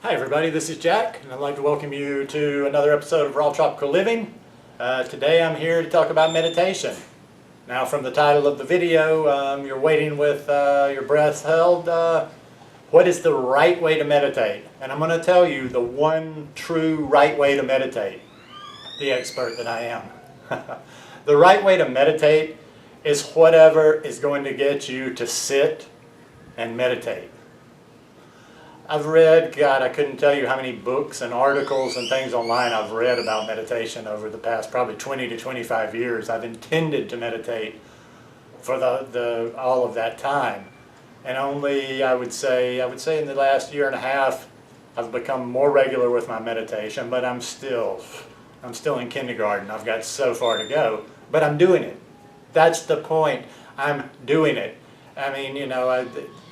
Hi everybody, this is Jack, and I'd like to welcome you to another episode of Raw Tropical Living. Today I'm here to talk about meditation. Now from the title of the video, you're waiting with your breath held. What is the right way to meditate? And I'm going to tell you the one true right way to meditate, the expert that I am. The right way to meditate is whatever is going to get you to sit and meditate. I've read, God, I couldn't tell you how many books and articles and things online I've read about meditation over the past probably 20 to 25 years. I've intended to meditate for all of that time. And only, I would say in the last year and a half, I've become more regular with my meditation, but I'm still in kindergarten. I've got so far to go, but I'm doing it. That's the point. I'm doing it. I mean, you know,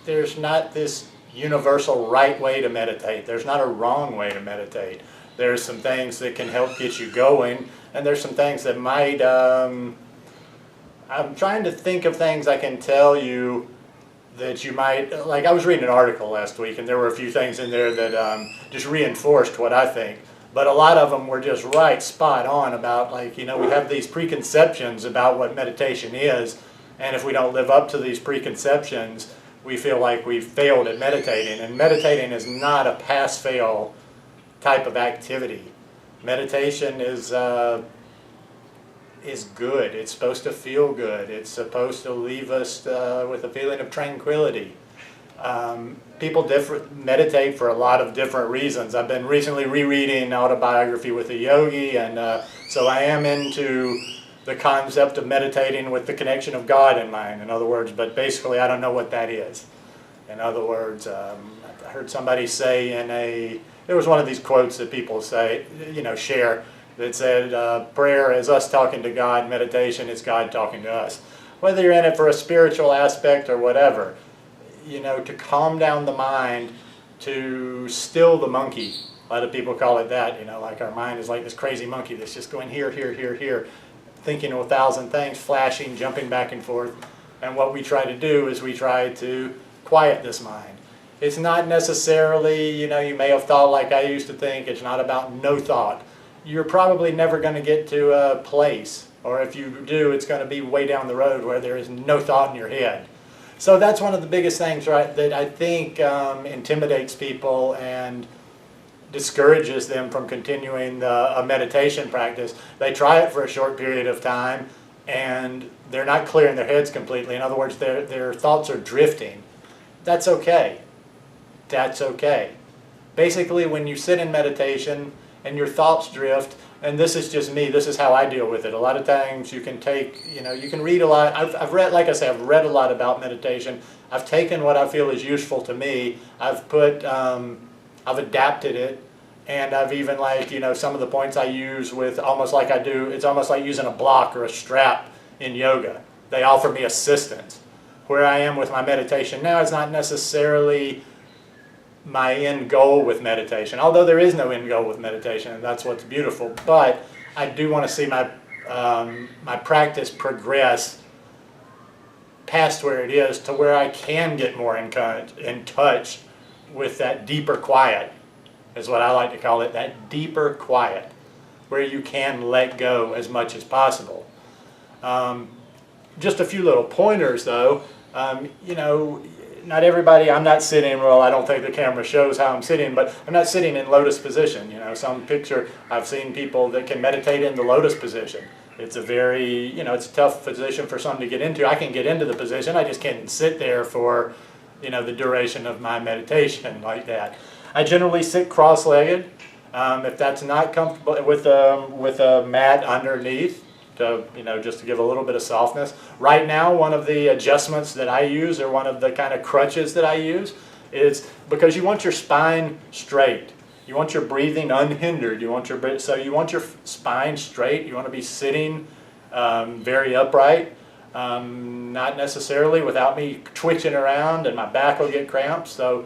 there's not this universal right way to meditate. There's not a wrong way to meditate. There's some things that can help get you going, and there's some things that might, I'm trying to think of things I can tell you that you might, like I was reading an article last week and there were a few things in there that just reinforced what I think. But a lot of them were just right spot on about, like, you know, we have these preconceptions about what meditation is, and if we don't live up to these preconceptions, we feel like we've failed at meditating. And meditating is not a pass-fail type of activity. Meditation is good. It's supposed to feel good. It's supposed to leave us with a feeling of tranquility. People meditate for a lot of different reasons. I've been recently rereading Autobiography with a Yogi, and so I am into the concept of meditating with the connection of God in mind, in other words, but basically I don't know what that is. In other words, I heard somebody say there was one of these quotes that people say, you know, share, that said, prayer is us talking to God, meditation is God talking to us. Whether you're in it for a spiritual aspect or whatever, you know, to calm down the mind, to still the monkey. A lot of people call it that, you know, like our mind is like this crazy monkey that's just going here, here, here, here, thinking of 1,000 things, flashing, jumping back and forth. And what we try to do is we try to quiet this mind. It's not necessarily, you know, you may have thought like I used to think, it's not about no thought. You're probably never going to get to a place, or if you do, it's going to be way down the road where there is no thought in your head. So that's one of the biggest things, right, that I think intimidates people and discourages them from continuing a meditation practice. They try it for a short period of time and they're not clear in their heads completely. In other words, their thoughts are drifting. That's okay. That's okay. Basically, when you sit in meditation and your thoughts drift, and this is just me, this is how I deal with it. A lot of times you can take, you know, you can read a lot. I've read, like I say, I've read a lot about meditation. I've taken what I feel is useful to me. I've adapted it, and I've even, like, you know, some of the points I use with almost like I do, it's almost like using a block or a strap in yoga. They offer me assistance. Where I am with my meditation now is not necessarily my end goal with meditation, although there is no end goal with meditation, and that's what's beautiful. But I do want to see my my practice progress past where it is to where I can get more in touch with that deeper quiet, is what I like to call it, that deeper quiet, where you can let go as much as possible. Just a few little pointers though. You know, not everybody, I'm not sitting, well, I don't think the camera shows how I'm sitting, but I'm not sitting in lotus position. You know, some picture, I've seen people that can meditate in the lotus position. It's a very, you know, it's a tough position for some to get into. I can get into the position, I just can't sit there for, you know, the duration of my meditation like that. I generally sit cross-legged. If that's not comfortable, with a mat underneath, to, you know, just to give a little bit of softness. Right now, one of the adjustments that I use, or one of the kind of crutches that I use, is because you want your spine straight. You want your breathing unhindered. You want your spine straight. You want to be sitting very upright, not necessarily without me twitching around, and my back will get cramped. So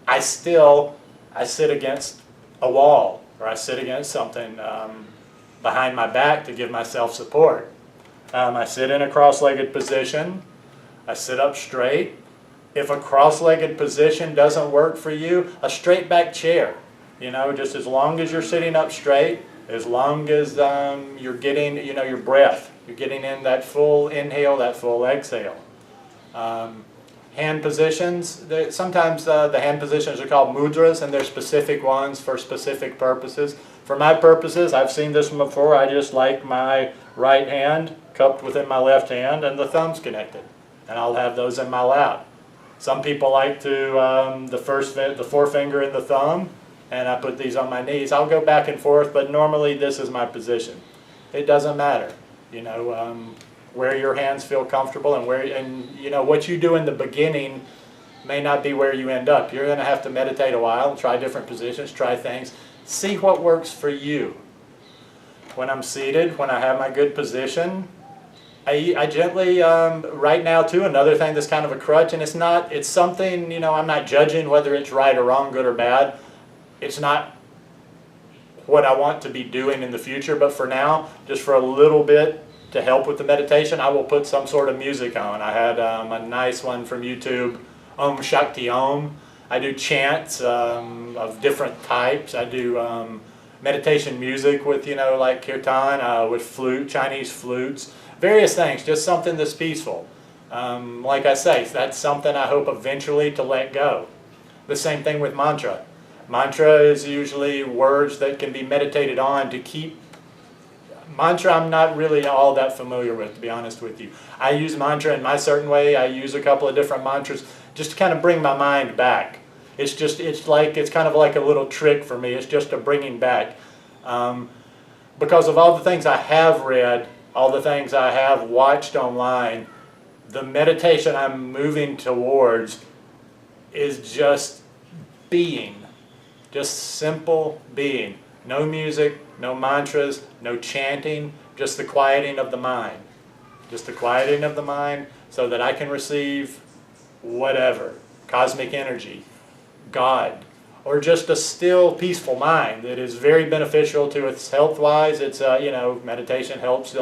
I sit against a wall, or I sit against something behind my back to give myself support. I sit in a cross-legged position. I sit up straight. If a cross-legged position doesn't work for you, a straight back chair You know, just as long as you're sitting up straight, as long as you're getting, you know, your breath, you're getting in that full inhale, that full exhale. Hand positions, sometimes the hand positions are called mudras, and they're specific ones for specific purposes. For my purposes, I've seen this one before, I just like my right hand cupped within my left hand and the thumbs connected. And I'll have those in my lap. Some people like to, the forefinger and the thumb, and I put these on my knees. I'll go back and forth, but normally this is my position. It doesn't matter, you know, where your hands feel comfortable, and you know what you do in the beginning may not be where you end up. You're going to have to meditate a while, try different positions, try things, see what works for you. When I'm seated, when I have my good position, I gently, right now too, another thing that's kind of a crutch, and it's something, you know, I'm not judging whether it's right or wrong, good or bad. It's not what I want to be doing in the future, but for now, just for a little bit to help with the meditation, I will put some sort of music on. I had a nice one from YouTube, Om Shakti Om. I do chants of different types. I do meditation music with, you know, like kirtan, with flute, Chinese flutes, various things, just something that's peaceful. Like I say, that's something I hope eventually to let go. The same thing with mantra. Mantra is usually words that can be meditated on to keep. Mantra I'm not really all that familiar with, to be honest with you. I use mantra in my certain way. I use a couple of different mantras just to kind of bring my mind back. It's kind of like a little trick for me. It's just a bringing back. Because of all the things I have read, all the things I have watched online, the meditation I'm moving towards is just being. Just simple being. No music, no mantras, no chanting, just the quieting of the mind. Just the quieting of the mind so that I can receive whatever, cosmic energy, God, or just a still, peaceful mind that is very beneficial to its health-wise. It's, you know, meditation helps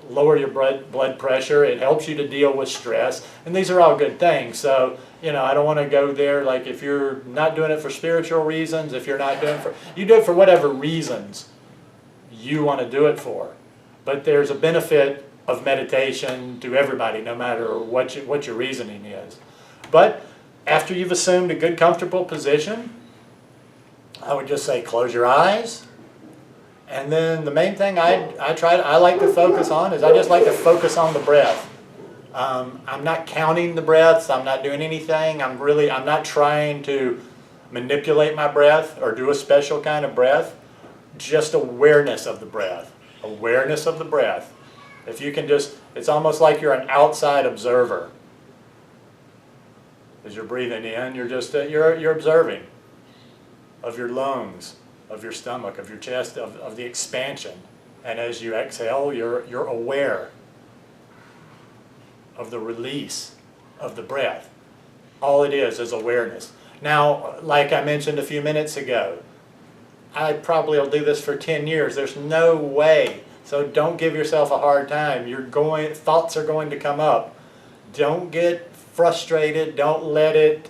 lower your blood pressure. It helps you to deal with stress. And these are all good things. So, you know, I don't want to go there, like if you're not doing it for spiritual reasons, if you're not doing it for, you do it for whatever reasons you want to do it for. But there's a benefit of meditation to everybody, no matter what your reasoning is. But after you've assumed a good, comfortable position, I would just say close your eyes. And then the main thing I like to focus on is I just like to focus on the breath. I'm not counting the breaths. I'm not doing anything. I'm not trying to manipulate my breath or do a special kind of breath. Just awareness of the breath. Awareness of the breath. If you can just, it's almost like you're an outside observer. As you're breathing in, you're just you're observing of your lungs, of your stomach, of your chest, of the expansion. And as you exhale, you're aware of the release of the breath. All it is awareness. Now, like I mentioned a few minutes ago, I probably will do this for 10 years. There's no way. So don't give yourself a hard time. Thoughts are going to come up. Don't get frustrated. Don't let it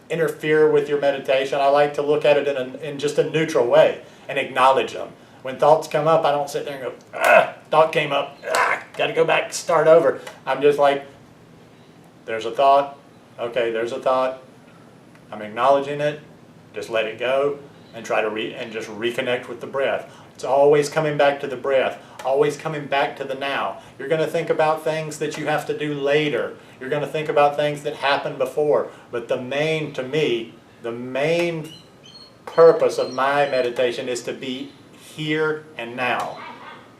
interfere with your meditation. I like to look at it in just a neutral way and acknowledge them. When thoughts come up, I don't sit there and go, thought came up, got to go back, start over. I'm just like, there's a thought. Okay, there's a thought. I'm acknowledging it. Just let it go and try to just reconnect with the breath. It's always coming back to the breath, always coming back to the now. You're going to think about things that you have to do later. You're going to think about things that happened before. But the main purpose of my meditation is to be here and now.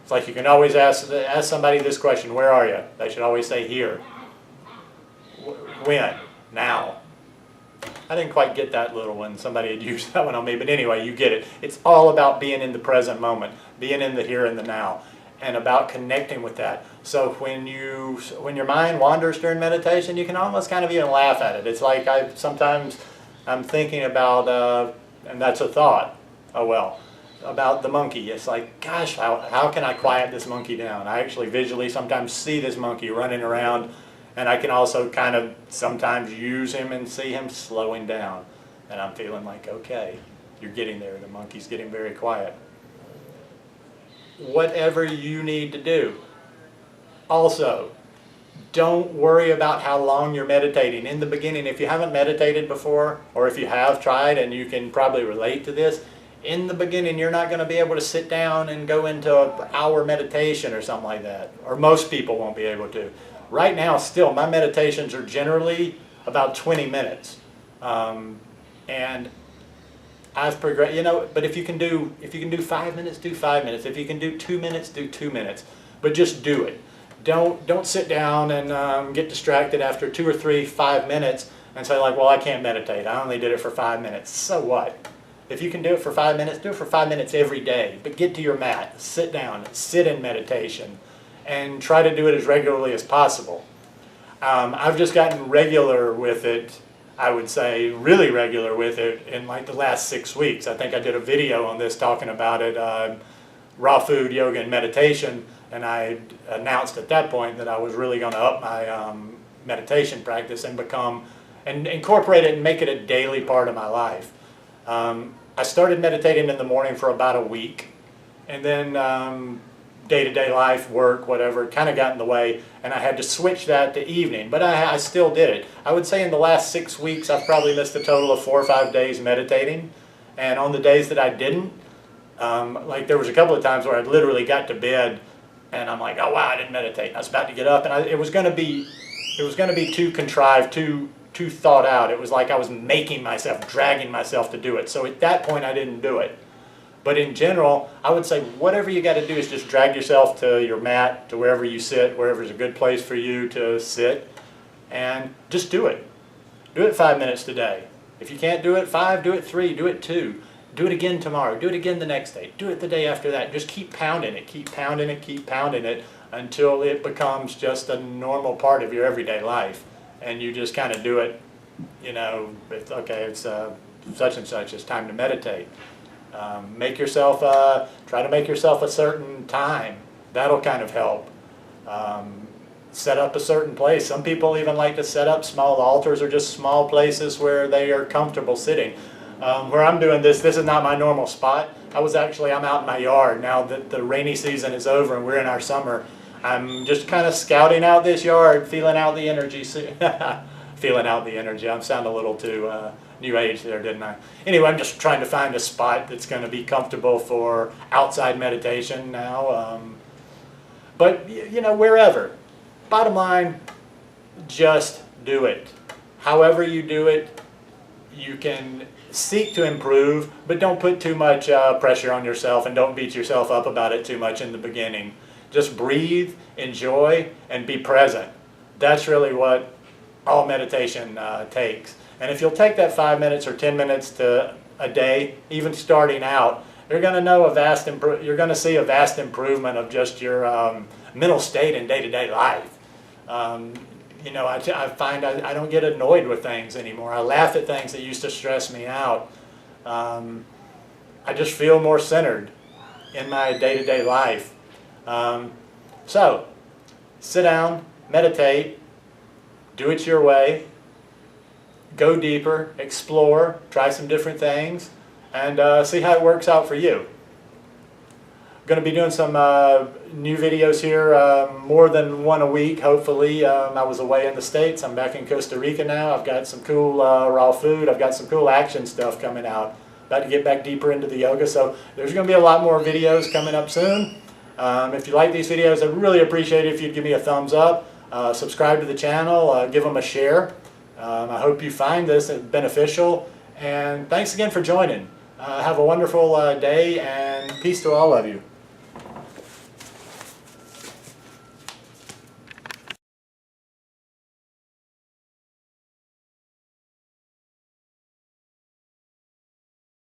It's like you can always ask somebody this question, where are you? They should always say here. When? Now. I didn't quite get that little one. Somebody had used that one on me. But anyway, you get it. It's all about being in the present moment, being in the here and the now, and about connecting with that. So when your mind wanders during meditation, you can almost kind of even laugh at it. It's like sometimes I'm thinking about, and that's a thought, about the monkey. It's like, gosh, how can I quiet this monkey down? I actually visually sometimes see this monkey running around, and I can also kind of sometimes use him and see him slowing down. And I'm feeling like, okay, You're getting there. The monkey's getting very quiet. Whatever you need to do. Also, don't worry about how long you're meditating. In the beginning, if you haven't meditated before, or if you have tried, and you can probably relate to this, in the beginning you're not going to be able to sit down and go into an hour meditation or something like that. Or most people won't be able to. Right now, still, my meditations are generally about 20 minutes. And I've progressed, you know, but if you can do 5 minutes, do 5 minutes. If you can do 2 minutes, do 2 minutes. But just do it. Don't sit down and get distracted after 2 or 3, 5 minutes and say like, well, I can't meditate. I only did it for 5 minutes. So what? If you can do it for 5 minutes, do it for 5 minutes every day. But get to your mat, sit down, sit in meditation, and try to do it as regularly as possible. I've just gotten regular with it. I would say really regular with it in like the last 6 weeks. I think I did a video on this talking about it, raw food, yoga, and meditation, and I announced at that point that I was really going to up my meditation practice and incorporate it and make it a daily part of my life. I started meditating in the morning for about a week, and then day-to-day life, work, whatever, kind of got in the way, and I had to switch that to evening, but I still did it. I would say in the last 6 weeks I've probably missed a total of 4 or 5 days meditating, and on the days that I didn't, like there was a couple of times where I literally got to bed and I'm like, oh wow, I didn't meditate. And I was about to get up, and it was going to be too contrived, too thought out. It was like I was making myself, dragging myself to do it. So at that point I didn't do it. But in general, I would say whatever you got to do is just drag yourself to your mat, to wherever you sit, wherever's a good place for you to sit, and just do it. Do it 5 minutes today. If you can't do it 5, do it 3, do it 2. Do it again tomorrow, do it again the next day, do it the day after that. Just keep pounding it, keep pounding it, keep pounding it until it becomes just a normal part of your everyday life. And you just kind of do it, you know, it's such and such, it's time to meditate. Try to make yourself a certain time. That'll kind of help. Set up a certain place. Some people even like to set up small altars or just small places where they are comfortable sitting. Where I'm doing this is not my normal spot. I'm out in my yard now that the rainy season is over and we're in our summer. I'm just kind of scouting out this yard, feeling out the energy. Feeling out the energy. I'm sounding a little too new age there, didn't I? Anyway, I'm just trying to find a spot that's going to be comfortable for outside meditation now. But, you know, wherever. Bottom line, just do it. However you do it, you can seek to improve, but don't put too much pressure on yourself and don't beat yourself up about it too much in the beginning. Just breathe, enjoy, and be present. That's really what all meditation takes. And if you'll take that 5 minutes or 10 minutes to a day, even starting out, you're going to see a vast improvement of just your mental state in day-to-day life. You know, I find I don't get annoyed with things anymore. I laugh at things that used to stress me out. I just feel more centered in my day-to-day life. So, sit down, meditate, do it your way, go deeper, explore, try some different things, and see how it works out for you. I'm going to be doing some new videos here, more than one a week, hopefully. I was away in the States. I'm back in Costa Rica now. I've got some cool raw food. I've got some cool action stuff coming out. About to get back deeper into the yoga, so there's going to be a lot more videos coming up soon. If you like these videos, I'd really appreciate it if you'd give me a thumbs up, subscribe to the channel, give them a share. I hope you find this beneficial, and thanks again for joining. Have a wonderful day, and peace to all of you.